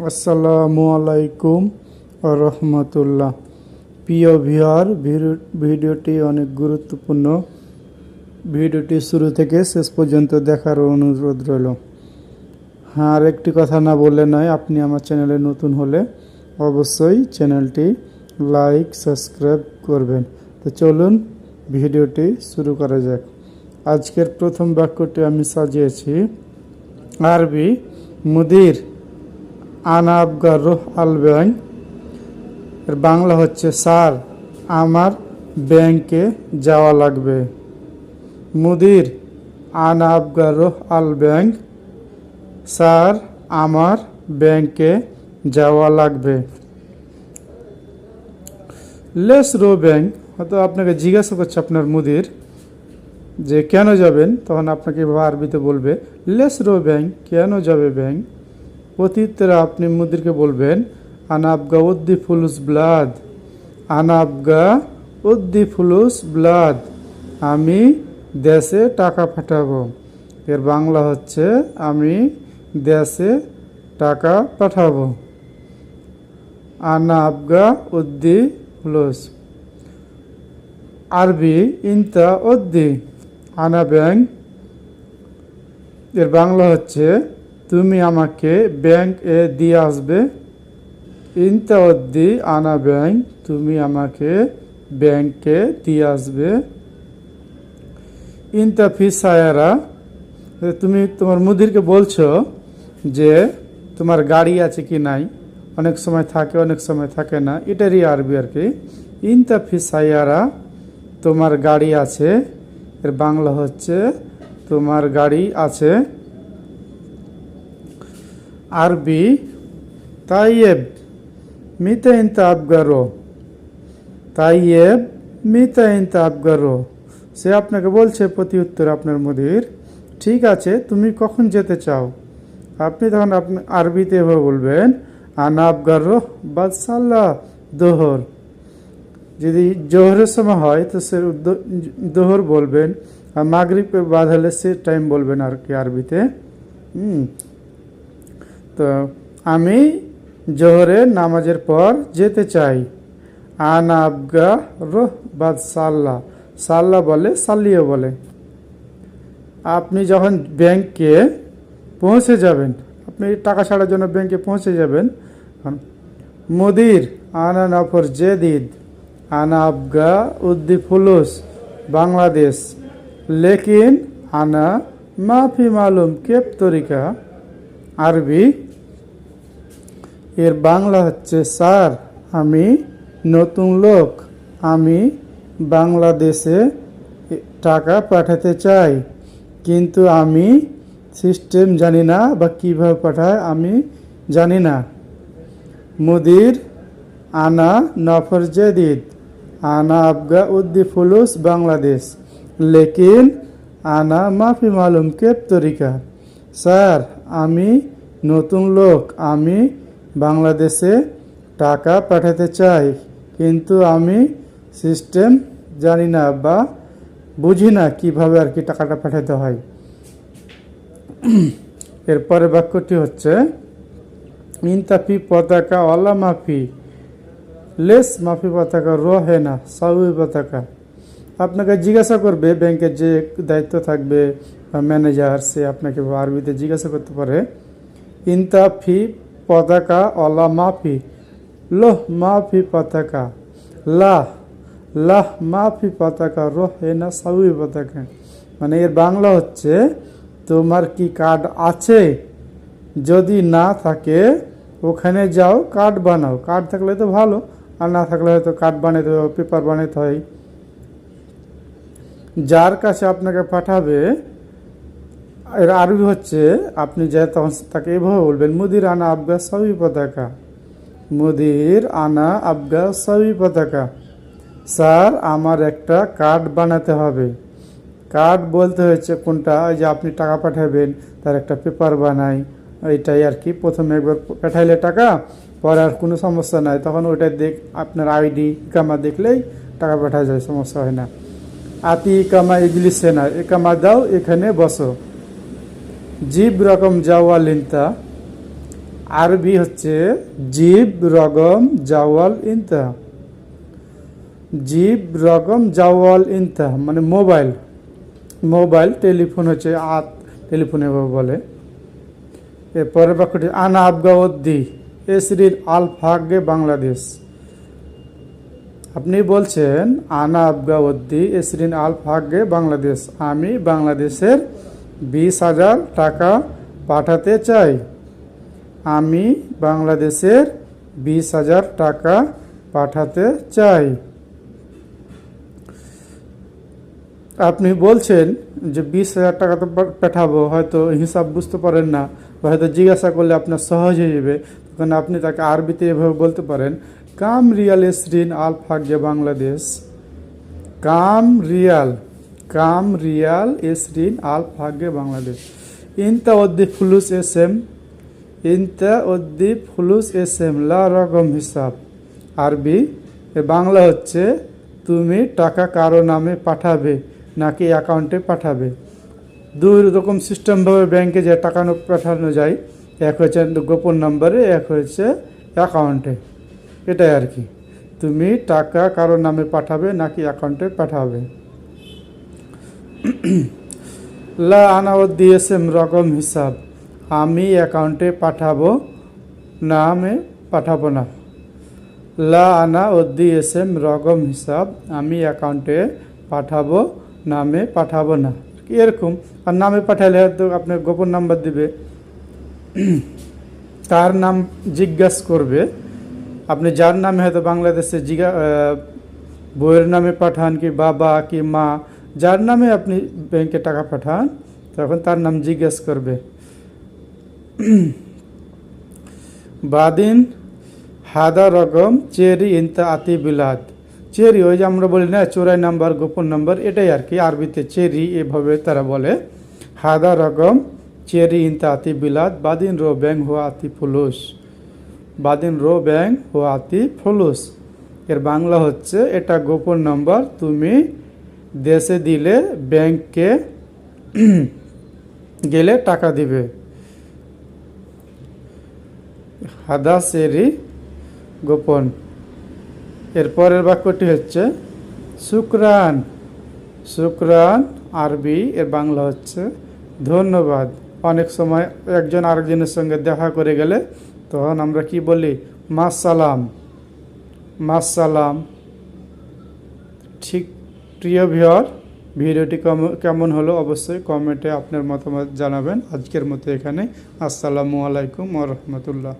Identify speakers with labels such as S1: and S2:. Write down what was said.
S1: আসসালামু আলাইকুম রহমতুল্লাহ। প্রিয় ভিউয়ার, ভিডিওটি অনেক গুরুত্বপূর্ণ। ভিডিওটি শুরু থেকে শেষ পর্যন্ত দেখার অনুরোধ রইল। হ্যাঁ, আর একটি কথা না বললে নয়, আপনি আমার চ্যানেলে নতুন হলে অবশ্যই চ্যানেলটি লাইক সাবস্ক্রাইব করবেন। তো চলুন ভিডিওটি শুরু করা যাক। আজকের প্রথম বাক্যটি আমি সাজিয়েছি আরবি মুদির আনা আবগা রুহ আল ব্যাংক। এর বাংলা হচ্ছে স্যার, আমার ব্যাংকে যাওয়া লাগবে। মুদির আনা আবগা রুহ আল ব্যাংক, স্যার আমার ব্যাংকে যাওয়া লাগবে। লেস রো ব্যাংক, হয়তো আপনাকে জিজ্ঞাসা করছে আপনার মুদির যে কেন যাবেন, তখন আপনাকে আরবিতে বলবে লেস রো ব্যাংক, কেন যাবে ব্যাংক। প্রত্যুত্তরে আপনি মুদিরকে বলবেন আনাবগা উদ্দি ফুলুস ব্লাদ, আনাবগা উদ্দি ফুলুস ব্লাদ, আমি দেশে টাকা পাঠাবো। এর বাংলা হচ্ছে আমি দেশে টাকা পাঠাবো। আনাবগা উদ্দি ফুলুস। আরবি ইনতা উদ্দি আনা ব্যাংক, এর বাংলা হচ্ছে তুমি আমাকে ব্যাংক এ দিয়ে আসবে। ইনতা উদ্দি আনা ব্যাংক, তুমি আমাকে ব্যাংকে দিয়ে আসবে। ইনতা ফি সায়ারা, তুমি তোমার মুদিরকে বলছো যে তোমার গাড়ি আছে কি নাই, অনেক সময় থাকে অনেক সময় থাকে না, এটারই আরবি আর কি। ইনতা ফি সায়ারা, তোমার গাড়ি আছে। এর বাংলা হচ্ছে তোমার গাড়ি আছে। আরবি তাইয়েব মিতা ইনতা আবগারো, তাইয়েব মিতা ইনতা আবগারো, সে আপনাকে বলছে প্রতি উত্তর আপনার মুদির, ঠিক আছে তুমি কখন যেতে চাও। আপনি তখন আপনি আরবিতে এভাবে বলবেন আনা আবগারো বাদসাল্লাহ দোহর। যদি জোহরের সময় হয় তো সে দোহর বলবেন, আর মাগরিবে বাদ হলে সে টাইম বলবেন আর কি আরবিতে। তো আমি জোহরের নামাজের পর যেতে চাই। আনা আবগা রোহ বাদ সাল্লাহ, সাল্লাহ বলে সাল্লিও বলে। আপনি যখন ব্যাংকে পৌঁছে যাবেন, আপনি টাকা ছাড়ার জন্য ব্যাংকে পৌঁছে যাবেন, মুদির আনা নফর জেদিদ আনা আবগা উদ্দি ফুলুস বাংলাদেশ, লেকিন আনা মাফি মালুম কেপ তরিকা। আরবি এর বাংলা হচ্ছে স্যার আমি নতুন লোক, আমি বাংলাদেশে টাকা পাঠাতে চাই, কিন্তু আমি সিস্টেম জানি না বা কীভাবে পাঠায় আমি জানি না। মুদির আনা নফর জেদিদ আনা আবগা উদ্দি ফুলুস বাংলাদেশ, লেকিন আনা মাফি মালুম কেপ তরিকা। স্যার আমি নতুন লোক, আমি বাংলাদেশে টাকা পাঠাতে চাই, কিন্তু আমি সিস্টেম জানি না বা বুঝি না কীভাবে আর কি টাকাটা পাঠাতে হয়। এরপরে বাক্যটি হচ্ছে ইনতাফি পতাকা অলা মাফি লেস মাফি পতাকা রহে না সাউই পতাকা। আপনাকে জিজ্ঞাসা করবে ব্যাংকের যে দায়িত্ব থাকবে বা ম্যানেজার, সে আপনাকে আরবিতে জিজ্ঞাসা করতে পারে ইনতাফি পতাকা অলা মাফি লোহ মাফি পতাকা, লাহ লাহ মাফি পতাকা রহে না সাউই পতাকা। মানে এর বাংলা হচ্ছে তোমার কি কার্ড আছে, যদি না থাকে ওখানে যাও কার্ড বানাও, কার্ড থাকলে তো ভালো, আর না থাকলে হয়তো কার্ড বানাতে হবে, পেপার বানাতে হয়। যার কাছে আপনাকে পাঠাবে এর আরবি হচ্ছে আপনি যে তখন তাকে এভাবে বলবেন মুদির আনা আবগা সাউই পতাকা, মুদির আনা আবগা সাউই পতাকা, স্যার আমার একটা কার্ড বানাতে হবে। কার্ড বলতে হচ্ছে কোনটা, যে আপনি টাকা পাঠাবেন তার একটা পেপার বানাই, এইটাই আর কি। প্রথমে একবার পাঠাইলে টাকা, পরে আর কোনো সমস্যা নাই, তখন ওইটা আপনার আইডি ইকামা দেখলেই টাকা পাঠা যায়, সমস্যা হয় না। আতি ইকামা ইংলিশে না, ইকামা দাও এখানে বসো। জিব রকম যাওয়া লিনতা, আরবি হচ্ছে জিব রগম জাওয়াল ইনতা। জিব রগম জাওয়াল ইনতা মানে মোবাইল, মোবাইল টেলিফোন হচ্ছে টেলিফোনে বলে। এরপরে বাক্যটি আনা আবগাওদ্দি এসরির আল ফাগে বাংলাদেশ। আপনি বলছেন আনা আবগাওদ্দি এসরিন আল ফাগে বাংলাদেশ, আমি বাংলাদেশের 20,000 টাকা পাঠাতে চাই। আমি বাংলাদেশের 20,000 টাকা পাঠাতে চাই। আপনি বলছেন যে 20,000 টাকা তো পাঠাবো, হয়তো হিসাব বুঝতে পারেন না বা হয়তো জিজ্ঞাসা করলে আপনার সহজ হয়ে যাবে, তখন আপনি তাকে আরবিতে এভাবে বলতে পারেন কাম রিয়াল এসরিন আল ফাগে বাংলাদেশ। কাম রিয়াল এসরিন আল ফাগে বাংলাদেশ। ইনতা ওদ্দি ফুলুস এসএম, ইনতা ওদ্দি ফুলুস এসএম লা রকম হিসাব। আরবি বাংলা হচ্ছে তুমি টাকা কারো নামে পাঠাবে নাকি অ্যাকাউন্টে পাঠাবে। দুই রকম সিস্টেমভাবে ব্যাংকে যে টাকা পাঠানো যায়, এক হচ্ছে গোপন নম্বরে, এক হচ্ছে অ্যাকাউন্টে। এটাই আর কি, তুমি টাকা কারো নামে পাঠাবে নাকি অ্যাকাউন্টে পাঠাবে। লা আনাউদ্দি এসএম রকম হিসাব, আমি অ্যাকাউন্টে পাঠাবো, নামে পাঠাবো না। লা আনা উদ্দি এসএম রকম হিসাব, আমি অ্যাকাউন্টে পাঠাবো, নামে পাঠাবো না, এরকম। আর নামে পাঠালে হয়তো আপনার গোপন নাম্বার দিবে, তার নাম জিজ্ঞাসা করবে। আপনি যার নামে হয়তো বাংলাদেশে বইয়ের নামে পাঠান কি বাবা কি মা, যার নামে আপনি ব্যাংকে টাকা পাঠান, তখন তার নাম জিজ্ঞেস করবে। বাদিন হাদা রকম চেরি ইনতা আতি বিলাদ। চেরি ওই যে আমরা বলি না 84 নাম্বার গোপন নাম্বার, এটাই আর কি, আরবিতে চেরি এভাবে তারা বলে। হাদা রকম চেরি ইনতা আতি বিলাদ বাদিন রো ব্যাং হুয়া আতি ফুলুস। বাদিন রো ব্যাং হুয়া আতি ফুলুস, এর বাংলা হচ্ছে এটা গোপন নাম্বার, তুমি দেশে দিলে ব্যাংকে গেলে টাকা দিবে। হাদা সেরি গোপন। এরপরের বাক্যটি হচ্ছে শুকরান। শুকরান আরবি, এর বাংলা হচ্ছে ধন্যবাদ। অনেক সময় একজন আরেকজনের সঙ্গে দেখা করে গেলে তখন আমরা কি বলি, মাসসালাম, মাসসালাম। ঠিক প্রিয় ভিউয়ার, ভিডিওটি কেমন হলো অবশ্যই কমেন্টে আপনার মতামত জানাবেন। আজকের মতো এখানে, আসসালামু আলাইকুম ওয়া রাহমাতুল্লাহ।